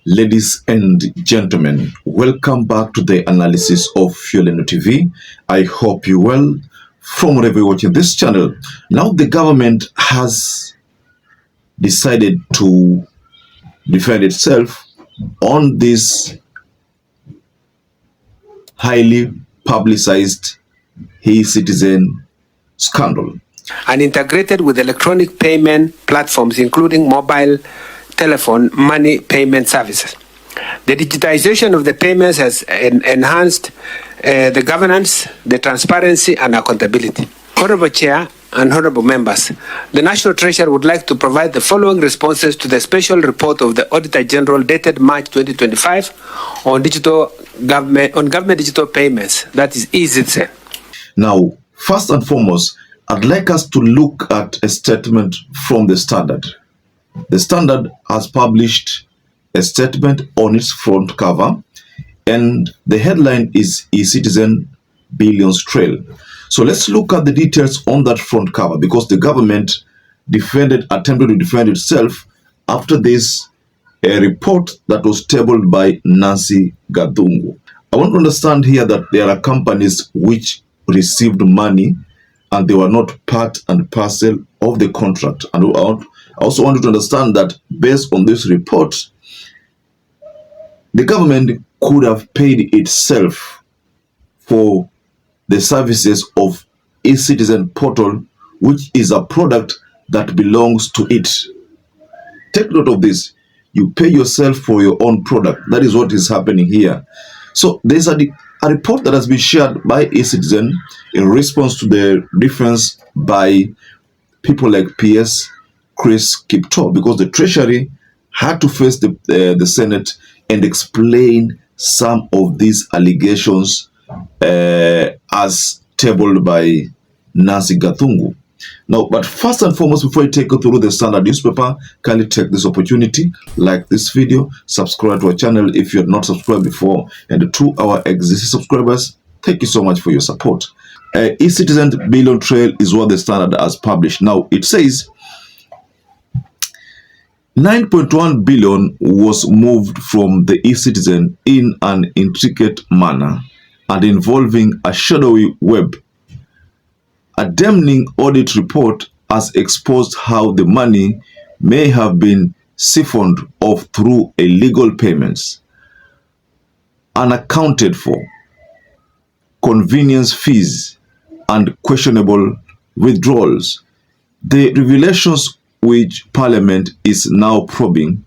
Ladies and gentlemen, welcome back to the analysis of YOLENO TV. I hope you well from wherever you're watching this channel. Now the government has decided to defend itself on this highly publicized ECITIZEN scandal. And integrated with electronic payment platforms, including mobile telephone money payment services. The digitization of the payments has enhanced the governance, the transparency, and accountability. Honorable Chair and honorable members, the National Treasury would like to provide the following responses to the special report of the Auditor General dated March 2025 on government digital payments, that is ECITIZEN. Now, first and foremost, I'd like us to look at a statement from the Standard. The Standard has published a statement on its front cover, and the headline is ECITIZEN Billions Trail. So let's look at the details on that front cover, because the government attempted to defend itself after this report that was tabled by Nancy GATHUNGU. I want to understand here that there are companies which received money and they were not part and parcel of the contract. And I also want you to understand that based on this report, the government could have paid itself for the services of ECITIZEN portal, which is a product that belongs to it. Take note of this. You pay yourself for your own product. That is what is happening here. So there's a report that has been shared by ECITIZEN in response to the defense by people like PS Chris KIPTOO, because the Treasury had to face the Senate and explain some of these allegations as tabled by Nancy GATHUNGU. Now, but first and foremost, before I take you through the Standard newspaper, kindly take this opportunity, like this video, subscribe to our channel if you have not subscribed before, and to our existing subscribers, thank you so much for your support. ECITIZEN Billion Trail is what the Standard has published. Now, it says 9.1 billion was moved from the ECITIZEN in an intricate manner and involving a shadowy web. A damning audit report has exposed how the money may have been siphoned off through illegal payments, unaccounted for, convenience fees, and questionable withdrawals. The revelations which Parliament is now probing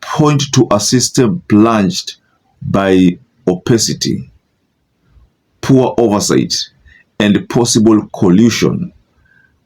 point to a system plunged by opacity, poor oversight, and possible collusion.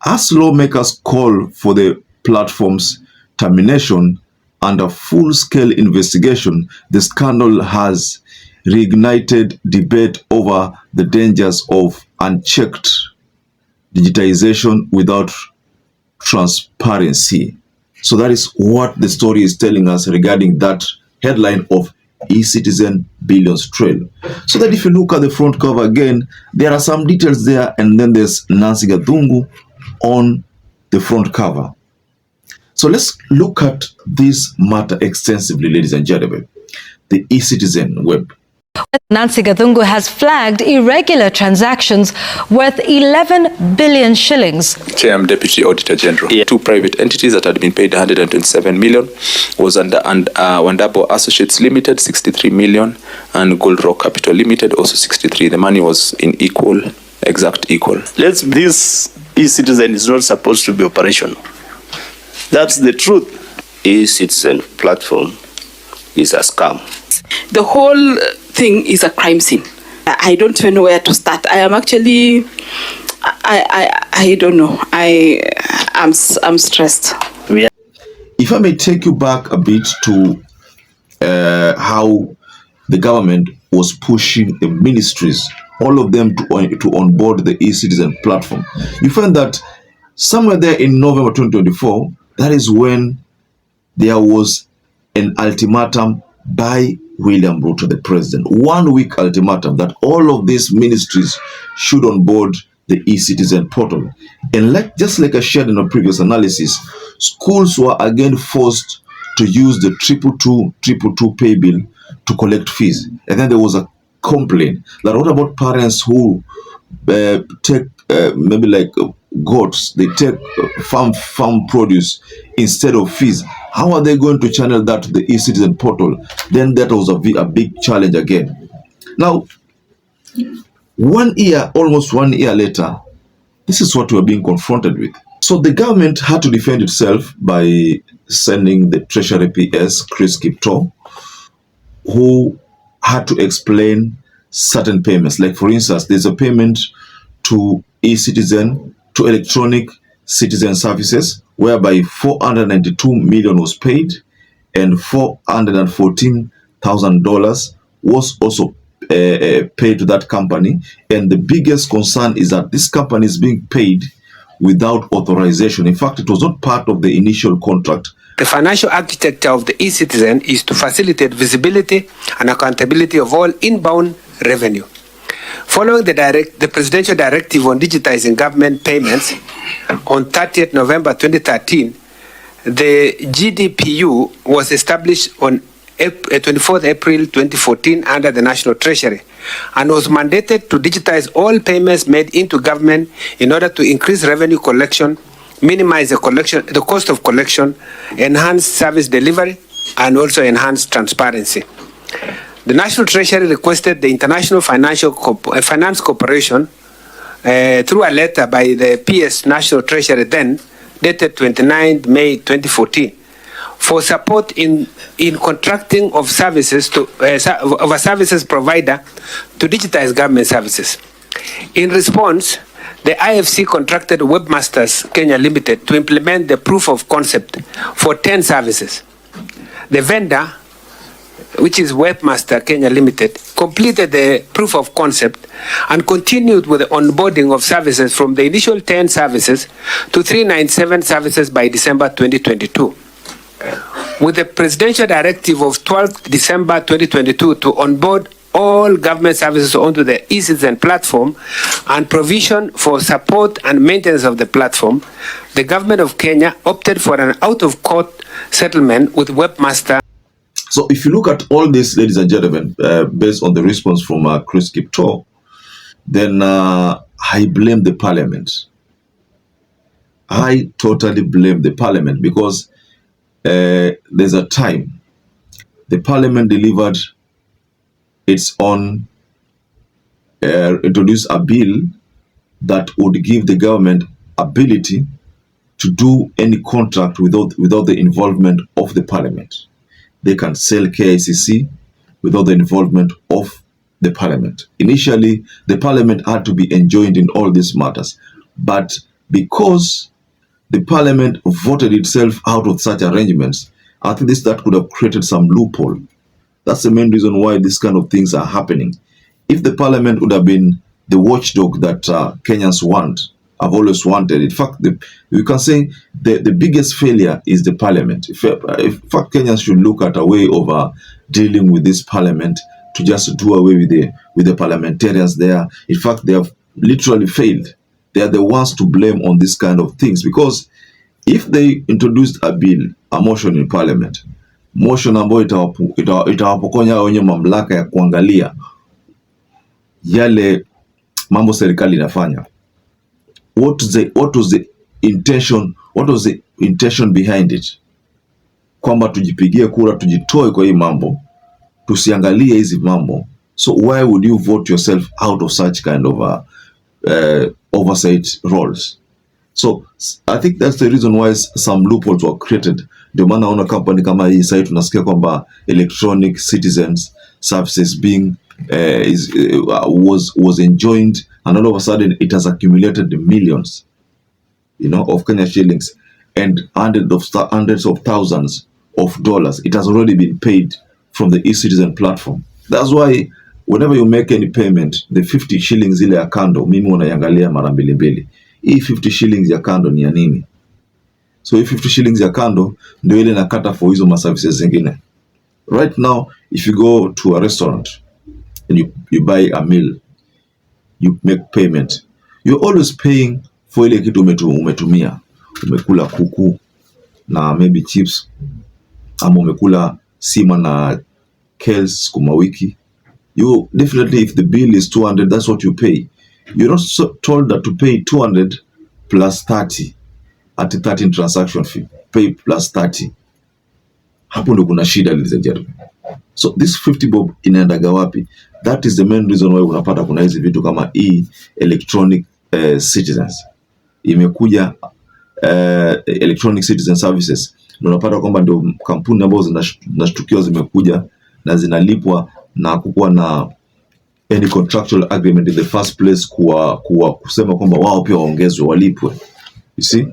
As lawmakers call for the platform's termination and a full-scale investigation, the scandal has reignited debate over the dangers of unchecked digitization without transparency. So that is what the story is telling us regarding that headline of ECITIZEN Billions Trail. So that if you look at the front cover again, there are some details there, and then there's Nancy GATHUNGU on the front cover. So let's look at this matter extensively, ladies and gentlemen. The ECITIZEN web. Nancy GATHUNGU has flagged irregular transactions worth 11 billion shillings. Chair, I'm Deputy Auditor General. Yeah. Two private entities that had been paid 127 million was under Wandabo Associates Limited, 63 million, and Gold Rock Capital Limited, also 63. The money was in exact equal. This ECITIZEN is not supposed to be operational. That's the truth. ECITIZEN platform is a scam. The whole thing is a crime scene. I don't even know where to start. I am actually, I don't know. I'm stressed. If I may take you back a bit to how the government was pushing the ministries, all of them to onboard the ECITIZEN platform, you find that somewhere there in November 2024, that is when there was an ultimatum by William Ruto, the president, 1 week ultimatum that all of these ministries should onboard the ECITIZEN portal. And just like I shared in a previous analysis, schools were again forced to use the 222 pay bill to collect fees. And then there was a complaint that what about parents who take maybe like goats, they take farm produce instead of fees. How are they going to channel that to the eCitizen portal? Then that was a big challenge again. Now, almost 1 year later, this is what we are being confronted with. So the government had to defend itself by sending the Treasury PS, Chris KIPTOO, who had to explain certain payments. Like for instance, there's a payment to eCitizen, to electronic citizen services, whereby 492 million was paid and $414,000 was also paid to that company. And the biggest concern is that this company is being paid without authorization. In fact, it was not part of the initial contract. The financial architecture of the eCitizen is to facilitate visibility and accountability of all inbound revenue. Following the presidential directive on digitizing government payments on 30th November 2013, the GDPU was established on 24th April 2014 under the National Treasury and was mandated to digitize all payments made into government in order to increase revenue collection, minimize the cost of collection, enhance service delivery, and also enhance transparency. The National Treasury requested the International Finance Corporation through a letter by the PS National Treasury then, dated 29 May 2014, for support in contracting of services to of a services provider to digitize government services. In response, the IFC contracted Webmasters Kenya Limited to implement the proof of concept for 10 services. The vendor, which is Webmaster Kenya Limited, completed the proof of concept and continued with the onboarding of services from the initial 10 services to 397 services by December 2022. With the presidential directive of 12 December 2022 to onboard all government services onto the eCitizen platform and provision for support and maintenance of the platform, the government of Kenya opted for an out-of-court settlement with Webmaster. So if you look at all this, ladies and gentlemen, based on the response from Chris KIPTOO, then I blame the parliament. I totally blame the parliament because there's a time the parliament delivered its own, introduced a bill that would give the government ability to do any contract without the involvement of the parliament. They can sell KICC without the involvement of the parliament. Initially, the parliament had to be enjoined in all these matters, but because the parliament voted itself out of such arrangements, I think that could have created some loophole. That's the main reason why these kind of things are happening. If the parliament would have been the watchdog that Kenyans have always wanted. In fact, we can say the biggest failure is the parliament. In fact, Kenyans should look at a way of dealing with this parliament to just do away with the parliamentarians there. In fact, they have literally failed. They are the ones to blame on this kind of things, because if they introduced a bill, a motion in parliament, motion ambayo itawapokonya wenye mamlaka ya kuangalia yale mambo serikali inafanya. What was the intention behind it? Kwamba tujipigie kura, tujitoe kwa hii mambo, tusiangalie hizi mambo. So why would you vote yourself out of such kind of oversight roles? So I think that's the reason why some loopholes were created. Ndio maana una company kama hii sasa tunasikia kwamba electronic citizens services being was enjoined, and all of a sudden it has accumulated millions, of Kenya shillings and hundreds of thousands of dollars. It has already been paid from the eCitizen platform. That's why whenever you make any payment, the 50 shillings ile ya kando, mimi unaiangalia mara mbili mbili. Hii 50 shillings ya kando ni ya nini? So hii 50 shillings ya kando ndio ile nakata for hizo services zingine. Right now, if you go to a restaurant and you buy a meal, you make payment, you're always paying for ile kitu umetumia. Umekula kuku na maybe chips ama umekula sima na kales sukuma wiki, you definitely, if the bill is 200, that's what you pay. You're not told that to pay 200 plus 30 at 13 transaction fee, pay plus 30. Hapo ndo kuna shida, ladies and gentlemen. So this 50 bob inaendaga wapi? That is the main reason why unapata kuna hizi vitu kama electronic citizens. Imekuja electronic citizen services, na unapata kwamba ndio kampuni ambazo zinashtukiwa zimekuja na zinalipwa na kukuwa na any contractual agreement in the first place kusema kwamba wao pia waongezwe walipwe. You see?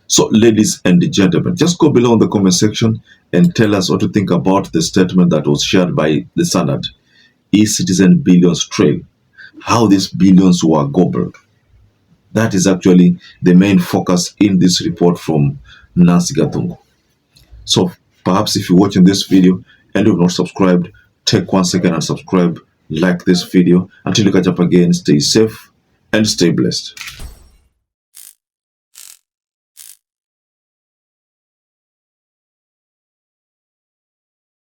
So ladies and gentlemen, just go below in the comment section and tell us what you think about the statement that was shared by the Standard. ECITIZEN billions trail, how these billions were gobbled. That is actually the main focus in this report from Nancy GATHUNGU. So perhaps if you're watching this video and you've not subscribed, take 1 second and subscribe, like this video. Until you catch up again, stay safe and stay blessed.